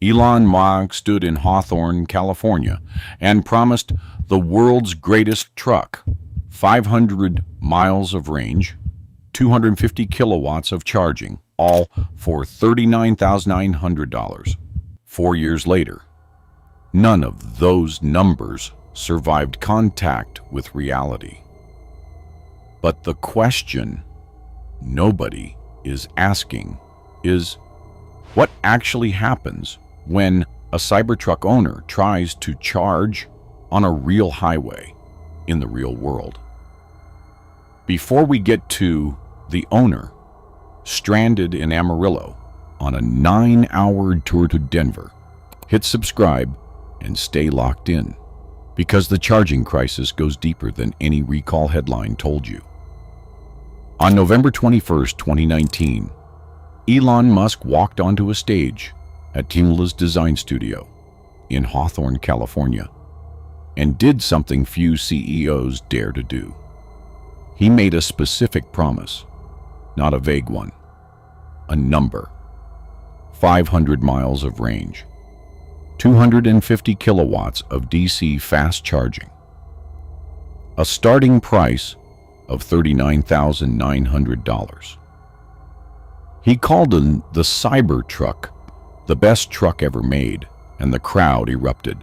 Elon Musk stood in Hawthorne, California, and promised the world's greatest truck, 500 miles of range, 250 kilowatts of charging, all for $39,900. 4 years later, none of those numbers survived contact with reality. But the question nobody is asking is, what actually happens when a Cybertruck owner tries to charge on a real highway in the real world? Before we get to the owner stranded in Amarillo on a 9-hour tour to Denver, hit subscribe and stay locked in, because the charging crisis goes deeper than any recall headline told you. On November 21st, 2019, Elon Musk walked onto a stage at Tesla's design studio in Hawthorne, California, and did something few CEOs dare to do. He made a specific promise, not a vague one, a number: 500 miles of range, 250 kilowatts of DC fast charging, a starting price of $39,900. He called it the Cybertruck, the best truck ever made, and the crowd erupted.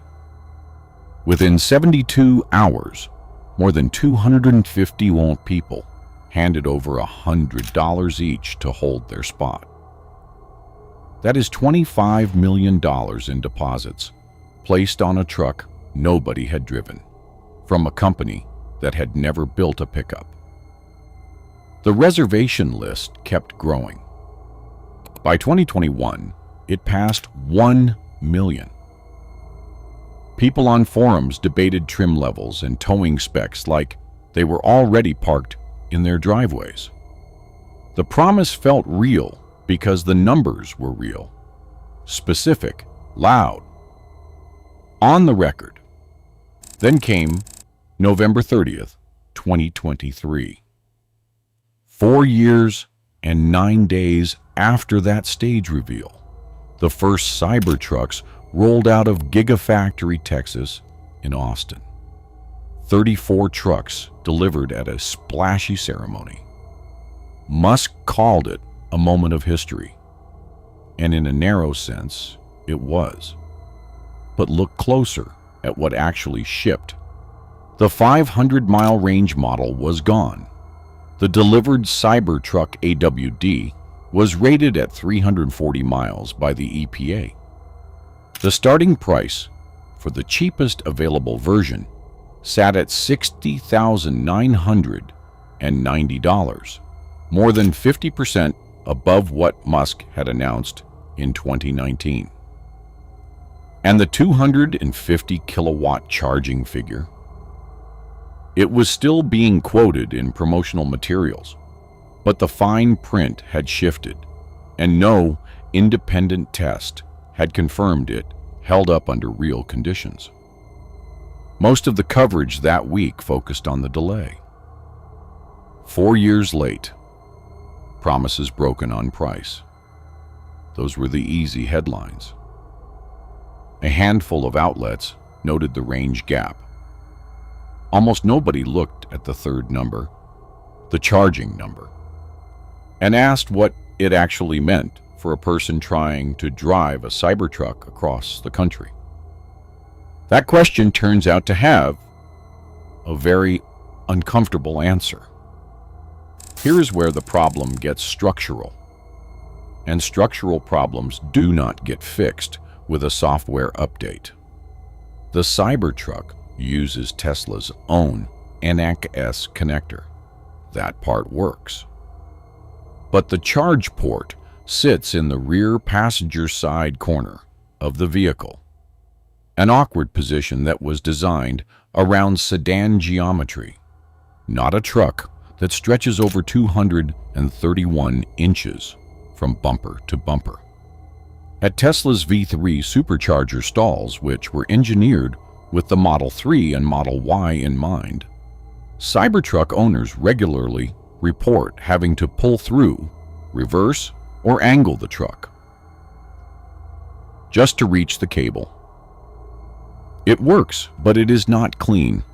Within 72 hours, more than 250 people handed over $100 each to hold their spot. That is $25 million in deposits placed on a truck nobody had driven, from a company that had never built a pickup. The reservation list kept growing. By 2021, it passed 1 million. People on forums debated trim levels and towing specs like they were already parked in their driveways. The promise felt real because the numbers were real, specific, loud, on the record. Then came November 30th, 2023. 4 years and 9 days after that stage reveal, the first Cybertrucks rolled out of Gigafactory, Texas, in Austin. 34 trucks delivered at a splashy ceremony. Musk called it a moment of history, and in a narrow sense, it was. But look closer at what actually shipped. The 500-mile range model was gone. The delivered Cybertruck AWD was rated at 340 miles by the EPA. The starting price for the cheapest available version sat at $60,990, more than 50% above what Musk had announced in 2019. And the 250 kilowatt charging figure? It was still being quoted in promotional materials, but the fine print had shifted, and no independent test had confirmed it held up under real conditions. Most of the coverage that week focused on the delay. 4 years late, promises broken on price. Those were the easy headlines. A handful of outlets noted the range gap. Almost nobody looked at the third number, the charging number, and asked what it actually meant for a person trying to drive a Cybertruck across the country. That question turns out to have a very uncomfortable answer. Here is where the problem gets structural, and structural problems do not get fixed with a software update. The Cybertruck uses Tesla's own NAC-S connector. That part works. But the charge port sits in the rear passenger side corner of the vehicle, an awkward position that was designed around sedan geometry, not a truck that stretches over 231 inches from bumper to bumper. At Tesla's V3 Supercharger stalls, which were engineered with the Model 3 and Model Y in mind, Cybertruck owners regularly report having to pull through, reverse, or angle the truck. just to reach the cable. It works, but it is not clean.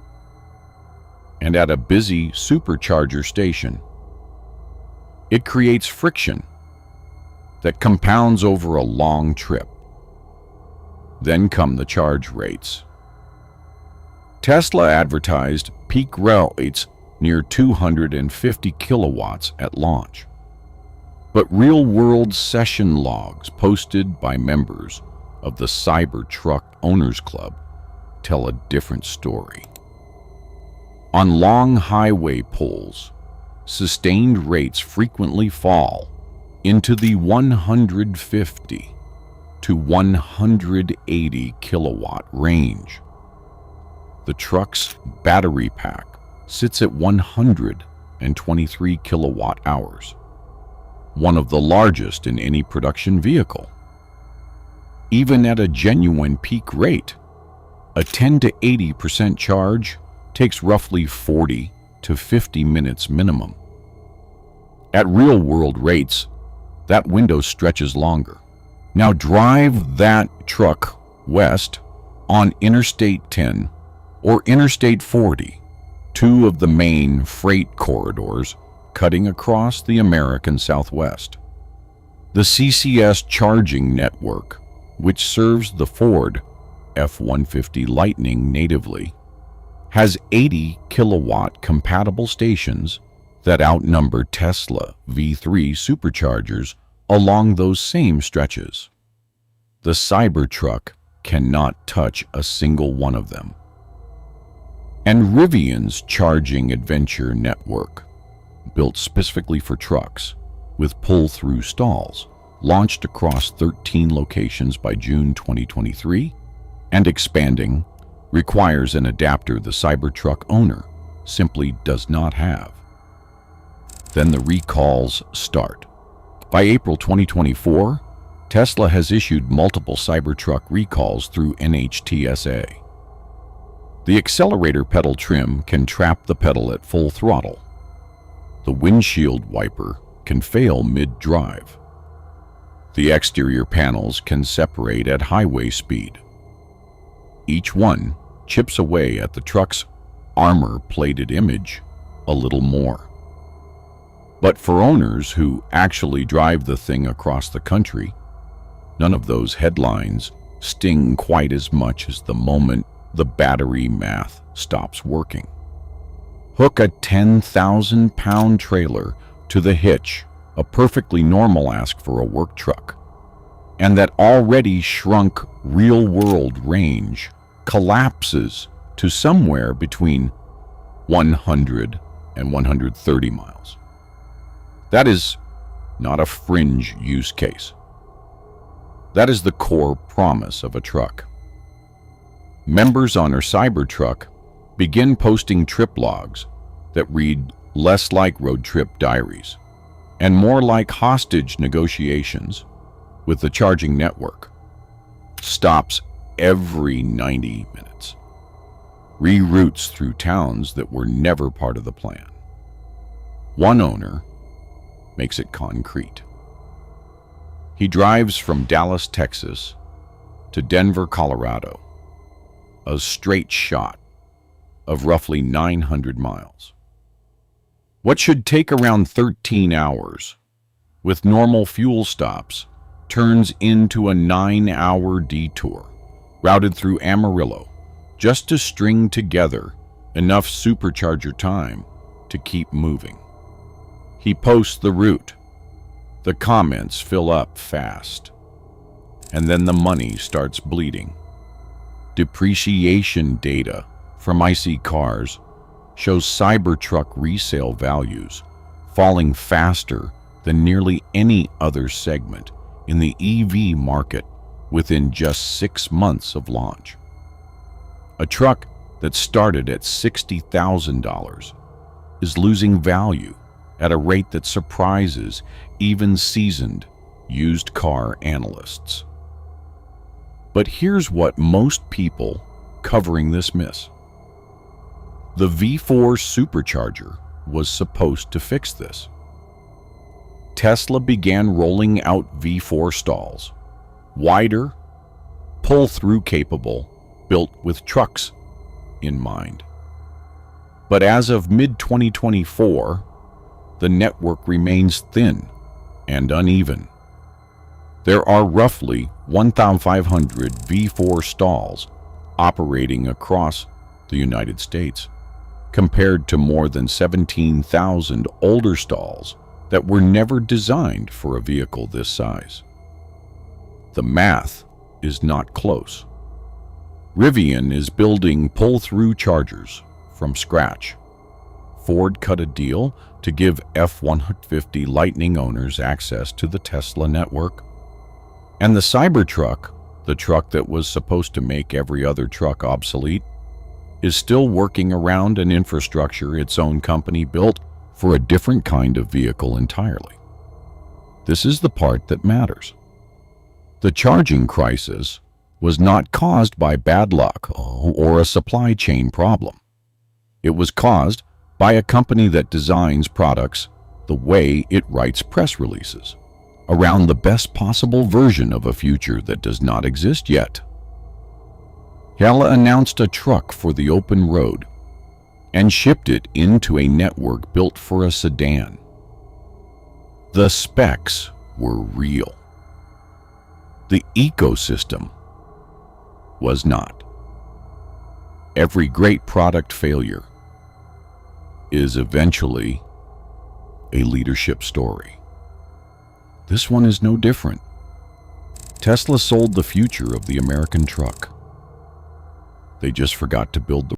And at a busy Supercharger station, it creates friction that compounds over a long trip. Then come the charge rates. Tesla advertised peak rates near 250 kilowatts at launch. But real-world session logs posted by members of the Cybertruck Owners Club tell a different story. On long highway pulls, sustained rates frequently fall into the 150 to 180 kilowatt range. The truck's battery pack sits at 123 kilowatt hours, one of the largest in any production vehicle. Even at a genuine peak rate, a 10 to 80% charge takes roughly 40 to 50 minutes minimum. At real-world rates, that window stretches longer. Now drive that truck west on Interstate 10 or Interstate 40, two of the main freight corridors cutting across the American Southwest. The CCS charging network, which serves the Ford F-150 Lightning natively, has 80 kilowatt compatible stations that outnumber Tesla V3 Superchargers along those same stretches. The Cybertruck cannot touch a single one of them. And Rivian's charging adventure network, built specifically for trucks, with pull-through stalls, launched across 13 locations by June 2023, and expanding, requires an adapter the Cybertruck owner simply does not have. Then the recalls start. By April 2024, Tesla has issued multiple Cybertruck recalls through NHTSA. The accelerator pedal trim can trap the pedal at full throttle. The windshield wiper can fail mid-drive. The exterior panels can separate at highway speed. Each one chips away at the truck's armor-plated image a little more. But for owners who actually drive the thing across the country, none of those headlines sting quite as much as the moment the battery math stops working. Hook a 10,000-pound trailer to the hitch, a perfectly normal ask for a work truck, and that already shrunk real-world range collapses to somewhere between 100 and 130 miles. That is not a fringe use case. That is the core promise of a truck. Members on our Cybertruck begin posting trip logs that read less like road trip diaries and more like hostage negotiations with the charging network. Stops every 90 minutes. Reroutes through towns that were never part of the plan. One owner makes it concrete. He drives from Dallas, Texas to Denver, Colorado, a straight shot of roughly 900 miles. What should take around 13 hours with normal fuel stops turns into a 9-hour detour routed through Amarillo just to string together enough supercharger time to keep moving. He posts the route. The comments fill up fast. And then the money starts bleeding. Depreciation data from IC cars shows Cybertruck resale values falling faster than nearly any other segment in the EV market within just 6 months of launch. A truck that started at $60,000 is losing value at a rate that surprises even seasoned used car analysts. But here's what most people covering this miss. The V4 Supercharger was supposed to fix this. Tesla began rolling out V4 stalls, wider pull-through capable, built with trucks in mind. But as of mid-2024, the network remains thin and uneven. There are roughly 1,500 V4 stalls operating across the United States, compared to more than 17,000 older stalls that were never designed for a vehicle this size. The math is not close. Rivian is building pull-through chargers from scratch. Ford cut a deal to give F-150 Lightning owners access to the Tesla network. And the Cybertruck, the truck that was supposed to make every other truck obsolete, is still working around an infrastructure its own company built for a different kind of vehicle entirely. This is the part that matters. The charging crisis was not caused by bad luck or a supply chain problem. It was caused by a company that designs products the way it writes press releases, around the best possible version of a future that does not exist yet. Tesla announced a truck for the open road and shipped it into a network built for a sedan. The specs were real. The ecosystem was not. Every great product failure is eventually a leadership story. This one is no different. Tesla sold the future of the American truck. They just forgot to build the